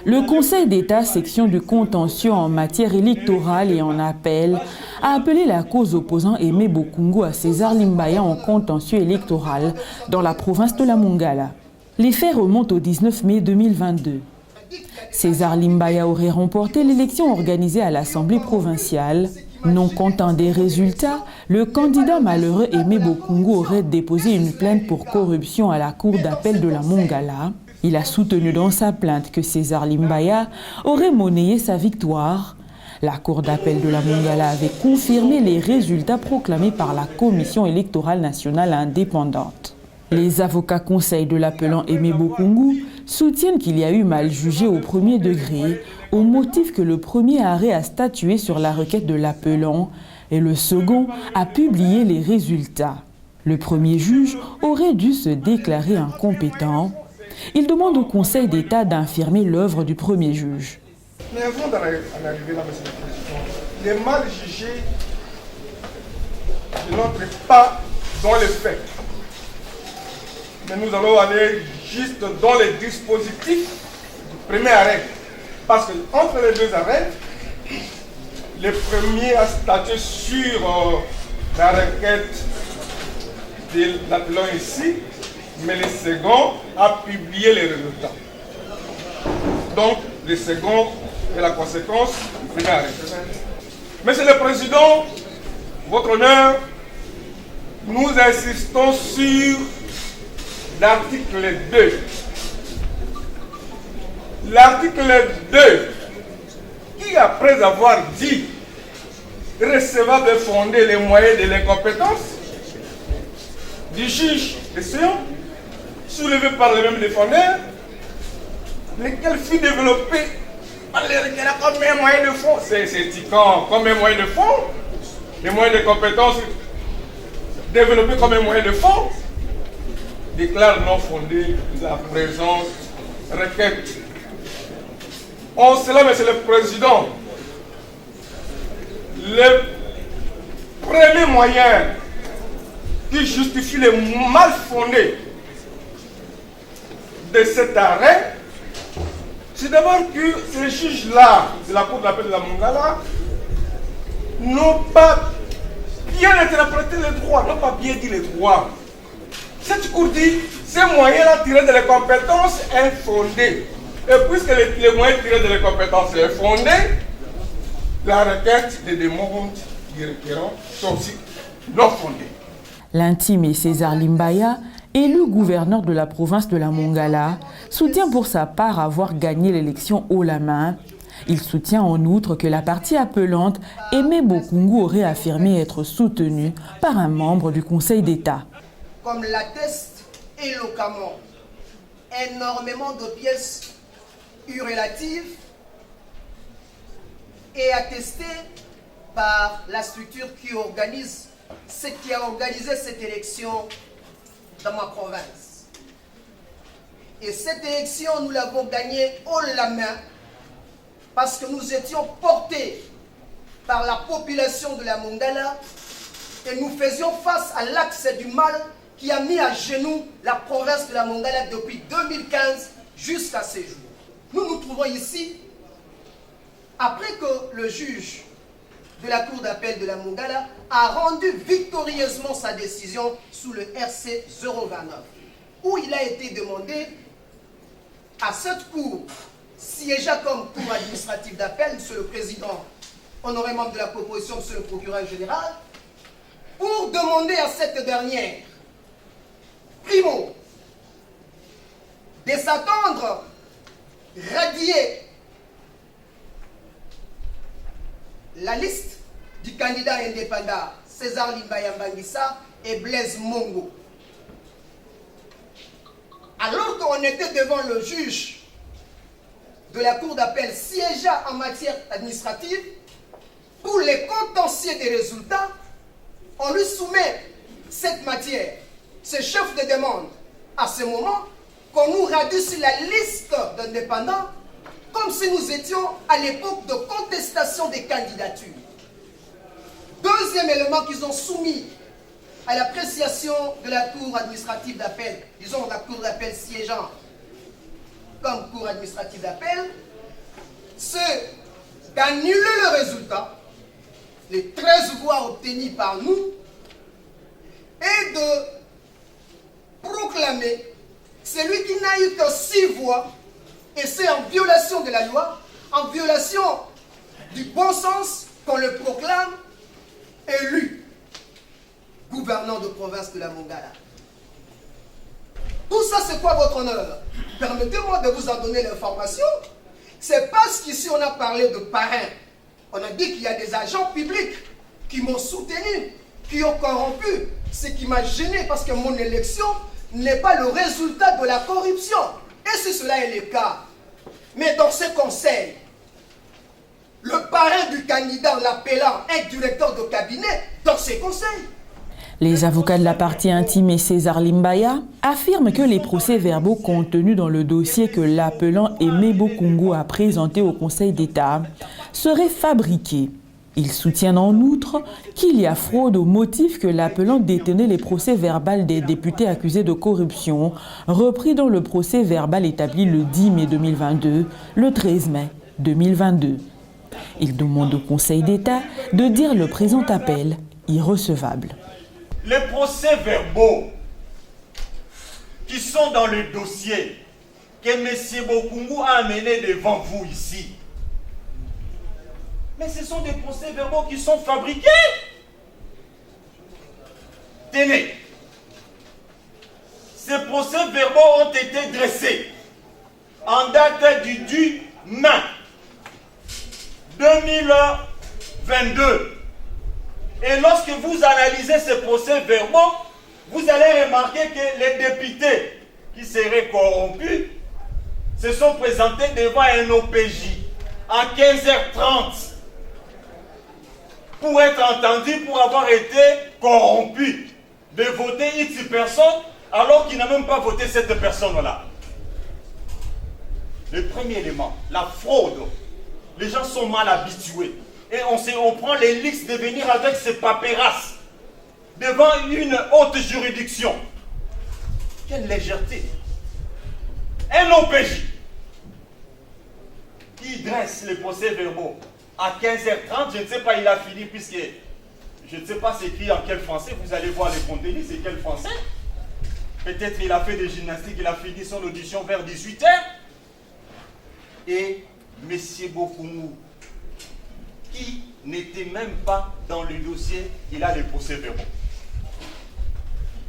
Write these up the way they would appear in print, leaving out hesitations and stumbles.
Le Conseil d'État, section du contentieux en matière électorale et en appel, a appelé la cause opposant Aimé Bokungu à César Limbaya en contentieux électoral dans la province de la Mongala. Les faits remontent au 19 mai 2022. César Limbaya aurait remporté l'élection organisée à l'Assemblée provinciale. Non content des résultats, le candidat malheureux Aimé Bokungu aurait déposé une plainte pour corruption à la cour d'appel de la Mongala. Il a soutenu dans sa plainte que César Limbaya aurait monnayé sa victoire. La cour d'appel de la Mongala avait confirmé les résultats proclamés par la Commission électorale nationale indépendante. Les avocats conseils de l'appelant Aimé Bokungu soutiennent qu'il y a eu mal jugé au premier degré, au motif que le premier arrêt a statué sur la requête de l'appelant et le second a publié les résultats. Le premier juge aurait dû se déclarer incompétent. Il demande au Conseil d'État d'infirmer l'œuvre du premier juge. Mais avant d'en arriver là, Monsieur le Président, les mal jugés ne n'entrent pas dans les faits. Mais nous allons aller juste dans les dispositifs du premier arrêt. Parce qu'entre les deux arrêts, le premier a statué sur la requête de l'appelant ici, mais le second a publié les résultats. Donc, le second est la conséquence du premier arrêt. Monsieur le Président, votre honneur, nous insistons sur l'article 2. L'article 2, qui après avoir dit recevable et fonder les moyens de l'incompétence du juge décision, soulevé par le même défendeur, lequel fut développé par les requérants comme un moyen de fond. C'est tiquant, comme un moyen de fond. Les moyens de compétence développés comme un moyen de fond déclare non fondé la présente requête. En cela, Monsieur le Président, le premier moyen qui justifie le mal fondé de cet arrêt, c'est d'abord que ces juges-là de la Cour d'appel de la Mongala n'ont pas bien interprété les droits, n'ont pas bien dit les droits. Cette Cour dit ces moyens-là tirés de la compétence est fondé. Et puisque les moyens tirés de la compétence est fondé, la requête des demandes du requérant sont aussi non fondées. L'intime César Limbaya, élu gouverneur de la province de la Mongala, soutient pour sa part avoir gagné l'élection haut la main. Il soutient en outre que la partie appelante, Aimé Bokungu, aurait affirmé être soutenue par un membre du Conseil d'État. Comme l'atteste éloquemment énormément de pièces relatives et attestées par la structure qui a organisé cette élection dans ma province. Et cette élection, nous l'avons gagnée haut la main parce que nous étions portés par la population de la Mongala et nous faisions face à l'axe du mal qui a mis à genoux la province de la Mongala depuis 2015 jusqu'à ces jours. Nous nous trouvons ici après que le juge de la Cour d'appel de la Mongala a rendu victorieusement sa décision sous le RC 029, où il a été demandé à cette Cour, siégeant comme Cour administrative d'appel, Monsieur le Président, honoré membre de la proposition, Monsieur le Procureur général, pour demander à cette dernière, primo, de s'attendre, radier la liste du candidat indépendant César Limbaya Mbangisa et Blaise Mongo. Alors qu'on était devant le juge de la Cour d'appel siégeant en matière administrative, pour les contentieux des résultats, on lui soumet cette matière, ce chef de demande, à ce moment, qu'on nous radie sur la liste d'indépendants, comme si nous étions à l'époque de contestation des candidatures. Deuxième élément qu'ils ont soumis à l'appréciation de la Cour administrative d'appel, disons la Cour d'appel siégeant comme Cour administrative d'appel, c'est d'annuler le résultat, les 13 voix obtenues par nous, et de proclamer celui qui n'a eu que 6 voix, et c'est en violation de la loi, en violation du bon sens qu'on le proclame élu gouverneur de province de la Mongala. Tout ça, c'est quoi votre honneur? Permettez-moi de vous en donner l'information. C'est parce qu'ici, on a parlé de parrain. On a dit qu'il y a des agents publics qui m'ont soutenu, qui ont corrompu. Ce qui m'a gêné parce que mon élection n'est pas le résultat de la corruption. Et si cela est le cas, mais dans ce conseil, le parrain du candidat l'appelant un directeur de cabinet dans ces conseils. Les avocats de la partie intime et César Limbaya affirment que les procès-verbaux contenus dans le dossier que l'appelant Aimé Bokungu a présenté au Conseil d'État seraient fabriqués. Ils soutiennent en outre qu'il y a fraude au motif que l'appelant détenait les procès-verbaux des députés accusés de corruption, repris dans le procès-verbal établi le 10 mai 2022, le 13 mai 2022. Ils demandent au Conseil d'État de dire le présent appel irrecevable. Les procès-verbaux qui sont dans le dossier que M. Bokungu a amené devant vous ici, mais ce sont des procès-verbaux qui sont fabriqués. Tenez, ces procès-verbaux ont été dressés en date du 10 mai 2022. Et lorsque vous analysez ces procès-verbaux, vous allez remarquer que les députés qui seraient corrompus se sont présentés devant un OPJ à 15h30 pour être entendus pour avoir été corrompus, de voter X personne alors qu'il n'a même pas voté cette personne-là. Le premier élément, la fraude. Les gens sont mal habitués. Et on prend les listes de venir avec ces papérasses devant une haute juridiction. Quelle légèreté. Un OPJ qui dresse les procès-verbaux à 15h30, je ne sais pas, il a fini puisque je ne sais pas c'est écrit en quel français, vous allez voir les contenus, c'est quel français. Peut-être il a fait des gymnastiques, il a fini son audition vers 18h. Et M. Bokungu, qui n'était même pas dans le dossier, il a les procès-verbaux.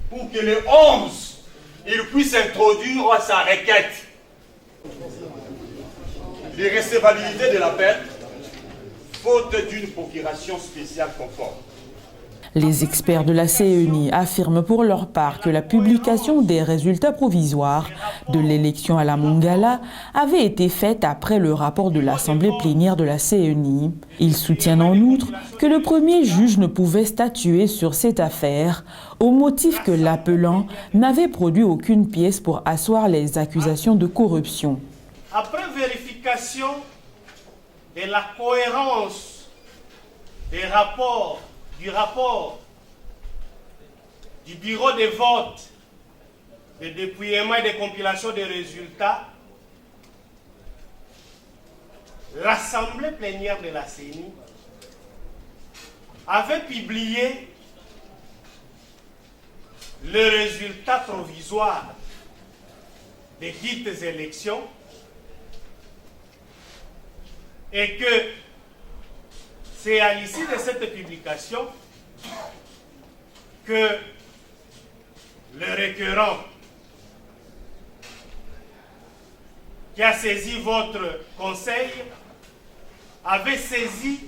Pour que le 11, il puisse introduire sa requête. L'irrecevabilité de l'appel, faute d'une procuration spéciale conforme. Les experts de la CENI affirment pour leur part que la publication des résultats provisoires de l'élection à la Mongala avait été faite après le rapport de l'Assemblée plénière de la CENI. Ils soutiennent en outre que le premier juge ne pouvait statuer sur cette affaire au motif que l'appelant n'avait produit aucune pièce pour asseoir les accusations de corruption. Après vérification de la cohérence du rapport du bureau de vote, de dépouillement et de compilation des résultats, l'Assemblée plénière de la CENI avait publié le résultat provisoire des dites élections et que c'est à l'issue de cette publication que le requérant qui a saisi votre conseil avait saisi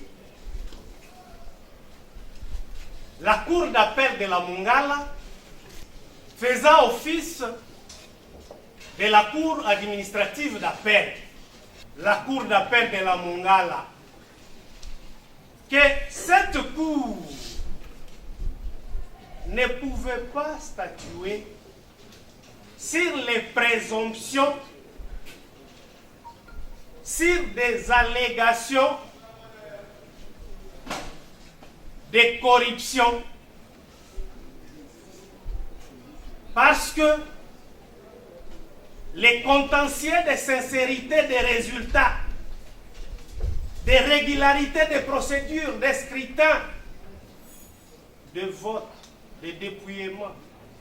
la cour d'appel de la Mongala faisant office de la cour administrative d'appel. La cour d'appel de la Mongala, que cette cour ne pouvait pas statuer sur les présomptions, sur des allégations de corruption, parce que les contentieux de sincérité des résultats des régularités des procédures, des scrutins, de vote, de dépouillement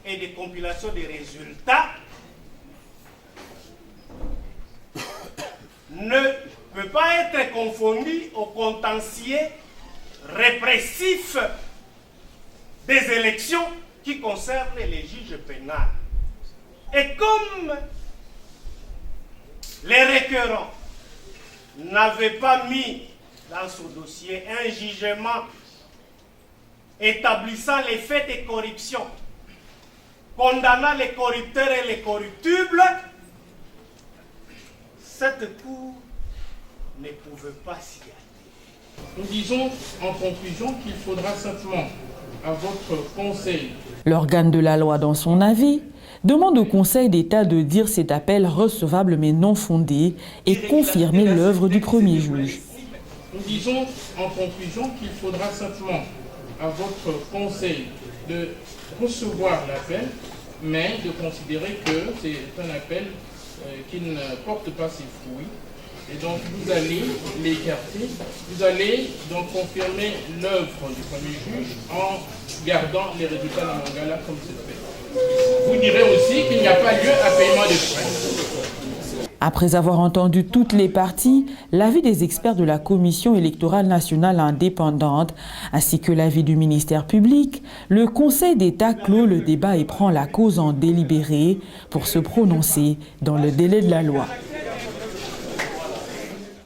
et de compilation des résultats ne peut pas être confondu au contentieux répressif des élections qui concernent les juges pénals. Et comme les requérants n'avaient pas mis dans ce dossier un jugement établissant les faits de corruption, condamnant les corrupteurs et les corruptibles, cette Cour ne pouvait pas s'y atteler. Nous disons en conclusion qu'il faudra simplement à votre Conseil. L'organe de la loi, dans son avis, demande au Conseil d'État de dire cet appel recevable mais non fondé et confirmer l'œuvre du premier juge. Nous disons en conclusion qu'il faudra simplement à votre Conseil de recevoir l'appel, mais de considérer que c'est un appel qui ne porte pas ses fruits. Et donc vous allez l'écarter, vous allez donc confirmer l'œuvre du premier juge en gardant les résultats de Mangala comme c'est fait. Vous direz aussi qu'il n'y a pas lieu à paiement de frais. Après avoir entendu toutes les parties, l'avis des experts de la Commission électorale nationale indépendante ainsi que l'avis du ministère public, le Conseil d'État clôt le débat et prend la cause en délibéré pour se prononcer dans le délai de la loi.